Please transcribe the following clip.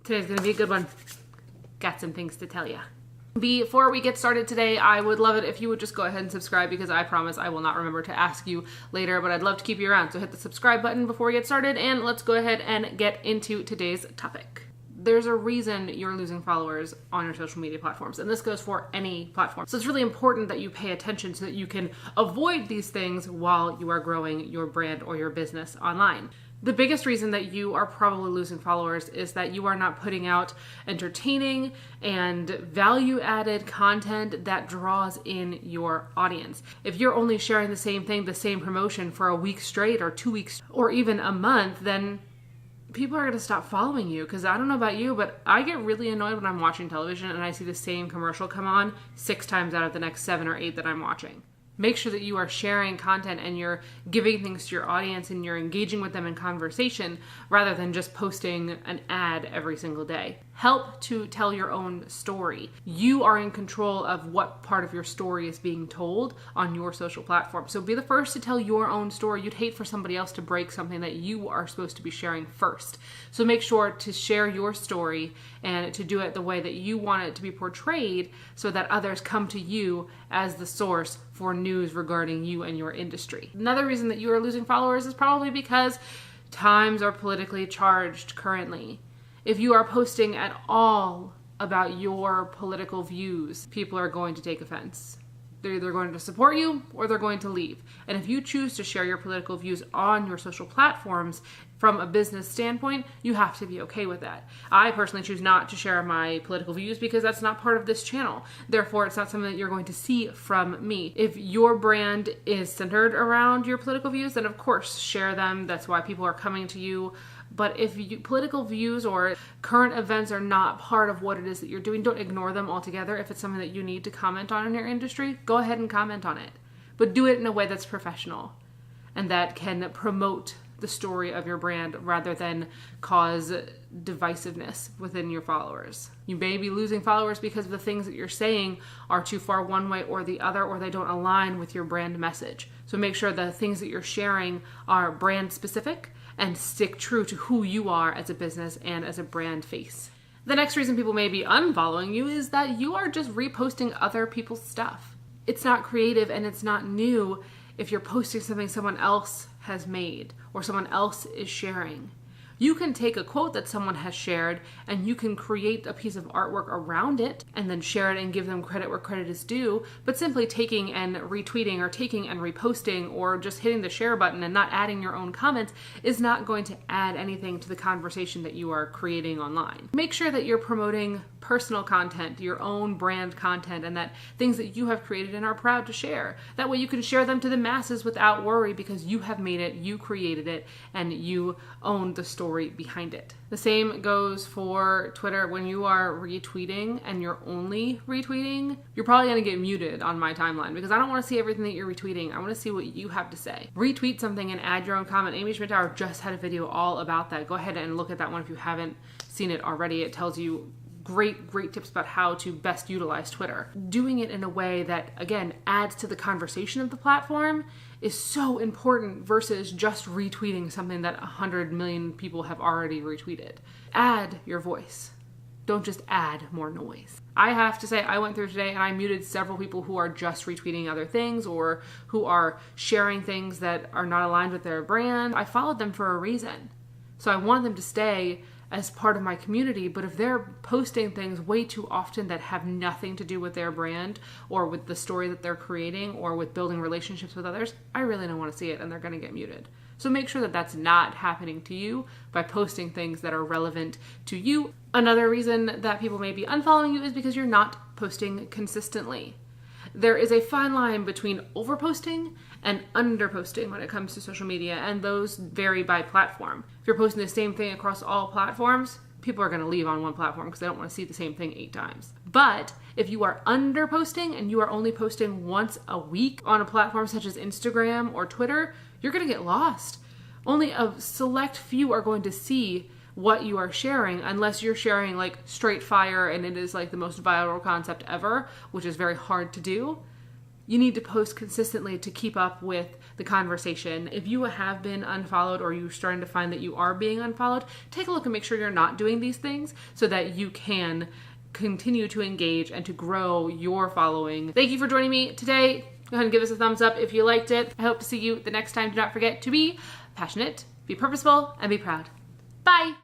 Today's gonna be a good one. Got some things to tell you. Before we get started today, I would love it if you would just go ahead and subscribe, because I promise I will not remember to ask you later, but I'd love to keep you around. So hit the subscribe button before we get started, and let's go ahead and get into today's topic. There's a reason you're losing followers on your social media platforms, and this goes for any platform. So it's really important that you pay attention so that you can avoid these things while you are growing your brand or your business online. The biggest reason that you are probably losing followers is that you are not putting out entertaining and value-added content that draws in your audience. If you're only sharing the same thing, the same promotion for a week straight or 2 weeks or even a month, then people are going to stop following you. Because I don't know about you, but I get really annoyed when I'm watching television and I see the same commercial come on 6 times out of the next 7 or 8 that I'm watching. Make sure that you are sharing content and you're giving things to your audience and you're engaging with them in conversation rather than just posting an ad every single day. Help to tell your own story. You are in control of what part of your story is being told on your social platform. So be the first to tell your own story. You'd hate for somebody else to break something that you are supposed to be sharing first. So make sure to share your story and to do it the way that you want it to be portrayed so that others come to you as the source for news regarding you and your industry. Another reason that you are losing followers is probably because times are politically charged currently. If you are posting at all about your political views, people are going to take offense. They're either going to support you or they're going to leave. And if you choose to share your political views on your social platforms from a business standpoint, you have to be okay with that. I personally choose not to share my political views because that's not part of this channel. Therefore, it's not something that you're going to see from me. If your brand is centered around your political views, then of course share them. That's why people are coming to you. But if political views or current events are not part of what it is that you're doing, don't ignore them altogether. If it's something that you need to comment on in your industry, go ahead and comment on it. But do it in a way that's professional and that can promote the story of your brand rather than cause divisiveness within your followers. You may be losing followers because the things that you're saying are too far one way or the other, or they don't align with your brand message. So make sure the things that you're sharing are brand specific and stick true to who you are as a business and as a brand face. The next reason people may be unfollowing you is that you are just reposting other people's stuff. It's not creative and it's not new if you're posting something someone else has made or someone else is sharing. You can take a quote that someone has shared and you can create a piece of artwork around it and then share it and give them credit where credit is due, but simply taking and retweeting or taking and reposting or just hitting the share button and not adding your own comments is not going to add anything to the conversation that you are creating online. Make sure that you're promoting personal content, your own brand content, and that things that you have created and are proud to share. That way you can share them to the masses without worry because you have made it, you created it, and you own the story behind it. The same goes for Twitter. When you are retweeting and you're only retweeting, you're probably going to get muted on my timeline because I don't want to see everything that you're retweeting. I want to see what you have to say. Retweet something and add your own comment. Amy Schmidt-Tower just had a video all about that. Go ahead and look at that one if you haven't seen it already. It tells you great tips about how to best utilize Twitter. Doing it in a way that, again, adds to the conversation of the platform is so important versus just retweeting something that 100 million people have already retweeted. Add your voice. Don't just add more noise. I have to say, I went through today and I muted several people who are just retweeting other things or who are sharing things that are not aligned with their brand. I followed them for a reason. So I want them to stay as part of my community, but if they're posting things way too often that have nothing to do with their brand or with the story that they're creating or with building relationships with others, I really don't want to see it and they're going to get muted. So make sure that that's not happening to you by posting things that are relevant to you. Another reason that people may be unfollowing you is because you're not posting consistently. There is a fine line between overposting and underposting when it comes to social media, and those vary by platform. If you're posting the same thing across all platforms, people are going to leave on one platform because they don't want to see the same thing 8 times. But if you are underposting and you are only posting once a week on a platform such as Instagram or Twitter, you're going to get lost. Only a select few are going to see what you are sharing unless you're sharing like straight fire and it is like the most viral concept ever, which is very hard to do. You need to post consistently to keep up with the conversation. If you have been unfollowed or you're starting to find that you are being unfollowed, take a look and make sure you're not doing these things so that you can continue to engage and to grow your following. Thank you for joining me today. Go ahead and give us a thumbs up if you liked it. I hope to see you the next time. Do not forget to be passionate, be purposeful, and be proud. Bye!